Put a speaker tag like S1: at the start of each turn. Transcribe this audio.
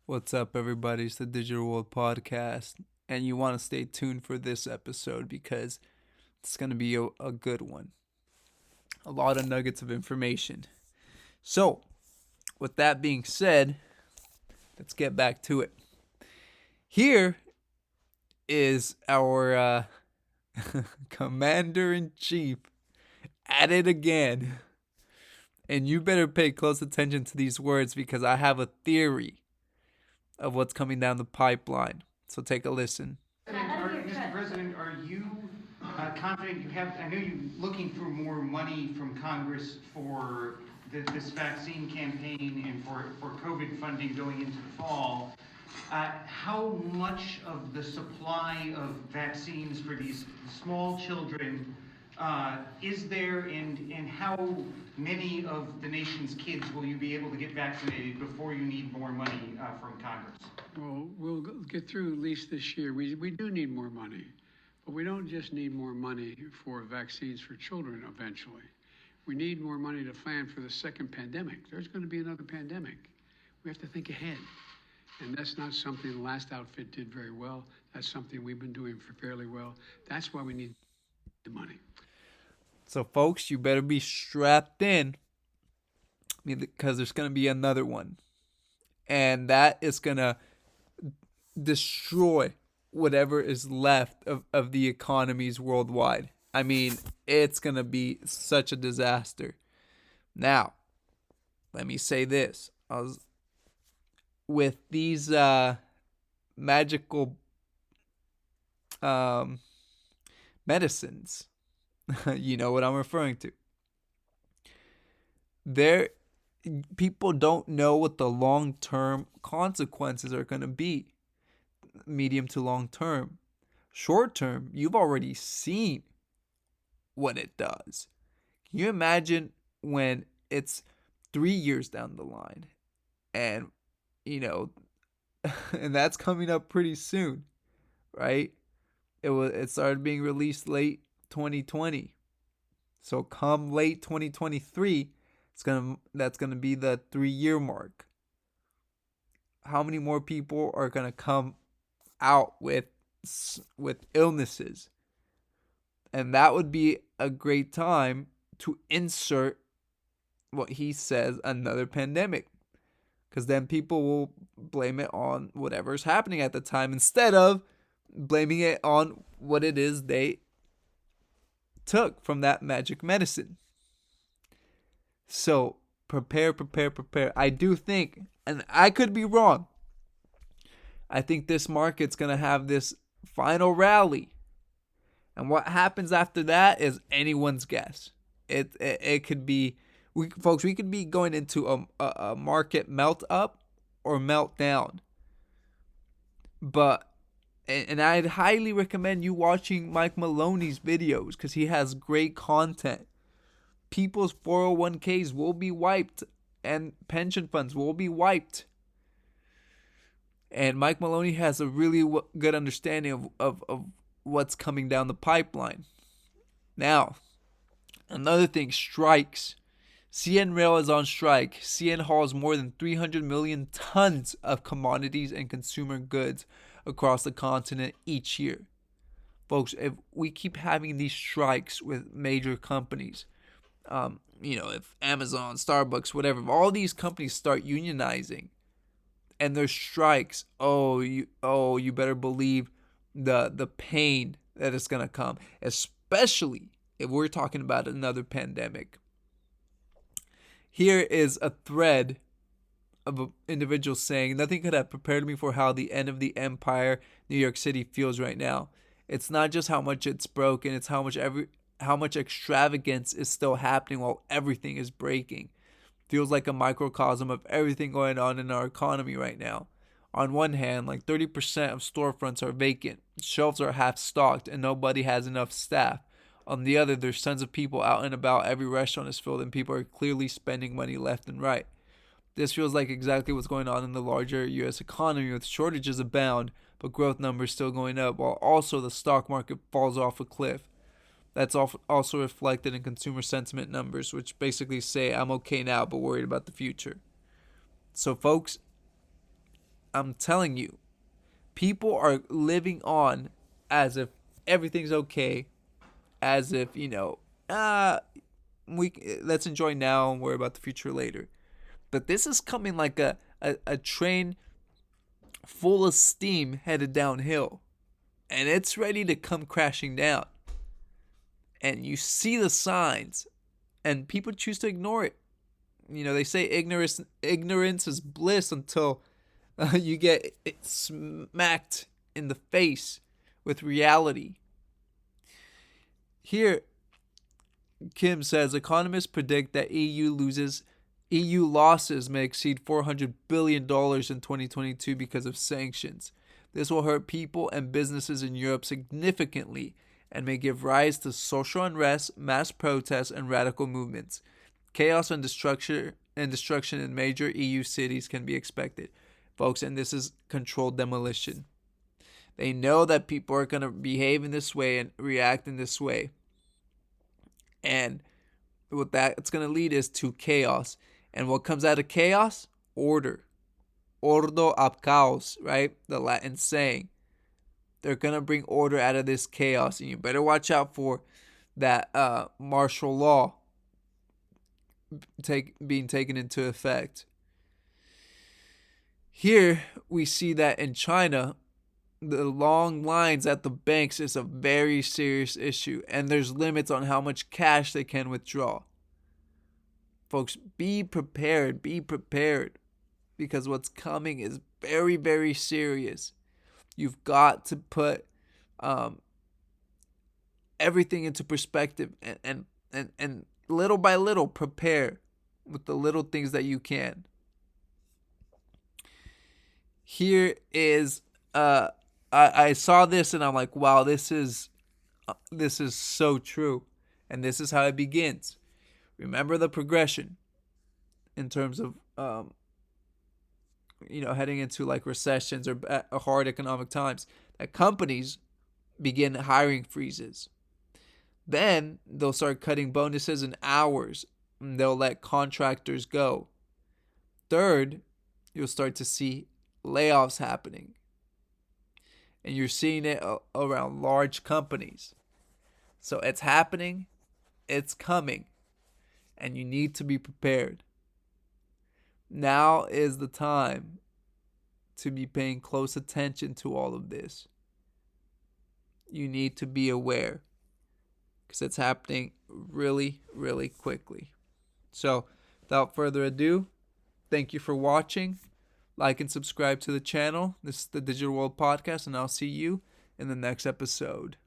S1: What's up, everybody? It's the Digital World Podcast, and you want to stay tuned for this episode because it's going to be a good one. A lot of nuggets of information. So, with that being said, let's get back to it. Here is our Commander in Chief at it again. And you better pay close attention to these words because I have a theory of what's coming down the pipeline. So take a listen.
S2: Mr. President, are you confident you have? I know you're looking for more money from Congress for this vaccine campaign and for COVID funding going into the fall. How much of the supply of vaccines for these small children is there, and how many of the nation's kids will you be able to get vaccinated before you need more money from Congress?
S3: Well, we'll get through at least this year. We do need more money, but we don't just need more money for vaccines for children eventually. We need more money to plan for the second pandemic. There's going to be another pandemic. We have to think ahead. And that's not something the last outfit did very well. That's something we've been doing fairly well. That's why we need the money.
S1: So, folks, you better be strapped in because there's going to be another one. And that is going to destroy whatever is left of the economies worldwide. I mean, it's going to be such a disaster. Now, let me say this. With these magical medicines, you know what I'm referring to. People don't know what the long-term consequences are going to be. Medium to long term. Short term, you've already seen what it does. Can you imagine when it's 3 years down the line and, and that's coming up pretty soon, right? It started being released late 2020. So come late 2023, that's gonna be the 3-year mark. How many more people are gonna come out with illnesses? And that would be a great time to insert what he says, another pandemic, because then people will blame it on whatever's happening at the time instead of blaming it on what it is they took from that magic medicine. So prepare. I do think, and I could be wrong, I think this market's going to have this final rally. And what happens after that is anyone's guess. It could be, we could be going into a market melt up or melt down. But, and I'd highly recommend you watching Mike Maloney's videos because he has great content. People's 401ks will be wiped and pension funds will be wiped. And Mike Maloney has a really good understanding of what's coming down the pipeline. Now, another thing, strikes. CN Rail is on strike. CN hauls more than 300 million tons of commodities and consumer goods across the continent each year. Folks, if we keep having these strikes with major companies, if Amazon, Starbucks, whatever, if all these companies start unionizing, and there's strikes, you better believe the pain that is gonna come, especially if we're talking about another pandemic. Here is a thread of an individual saying, "Nothing could have prepared me for how the end of the empire, New York City, feels right now. It's not just how much it's broken; it's how much extravagance is still happening while everything is breaking. Feels like a microcosm of everything going on in our economy right now. On one hand, like 30% of storefronts are vacant, shelves are half stocked, and nobody has enough staff. On the other, there's tons of people out and about, every restaurant is filled, and people are clearly spending money left and right. This feels like exactly what's going on in the larger U.S. economy, with shortages abound, but growth numbers still going up, while also the stock market falls off a cliff. That's also reflected in consumer sentiment numbers, which basically say, I'm okay now, but worried about the future." So, folks, I'm telling you, people are living on as if everything's okay, as if, we let's enjoy now and worry about the future later. But this is coming like a train full of steam headed downhill, and it's ready to come crashing down. And you see the signs, and people choose to ignore it. They say ignorance is bliss until you get it smacked in the face with reality. Here, Kim says economists predict that EU losses may exceed $400 billion in 2022 because of sanctions. This will hurt people and businesses in Europe significantly and may give rise to social unrest, mass protests, and radical movements. Chaos and destruction in major EU cities can be expected, folks, and this is controlled demolition. They know that people are going to behave in this way and react in this way. And what that's going to lead is to chaos. And what comes out of chaos? Order. Ordo ab chaos, right? The Latin saying. They're going to bring order out of this chaos. And you better watch out for that martial law being taken into effect. Here we see that in China, the long lines at the banks is a very serious issue, and there's limits on how much cash they can withdraw. Folks, be prepared, because what's coming is very, very serious. You've got to put everything into perspective and little by little prepare with the little things that you can. Here is I saw this and I'm like, wow, this is so true, and this is how it begins. Remember the progression in terms of heading into like recessions or hard economic times, that companies begin hiring freezes. Then they'll start cutting bonuses and hours, and they'll let contractors go. Third, you'll start to see layoffs happening. And you're seeing it around large companies. So it's happening, it's coming, and you need to be prepared. Now is the time to be paying close attention to all of this. You need to be aware, because it's happening really, really quickly. So, without further ado, thank you for watching. Like and subscribe to the channel. This is the Digital World Podcast, and I'll see you in the next episode.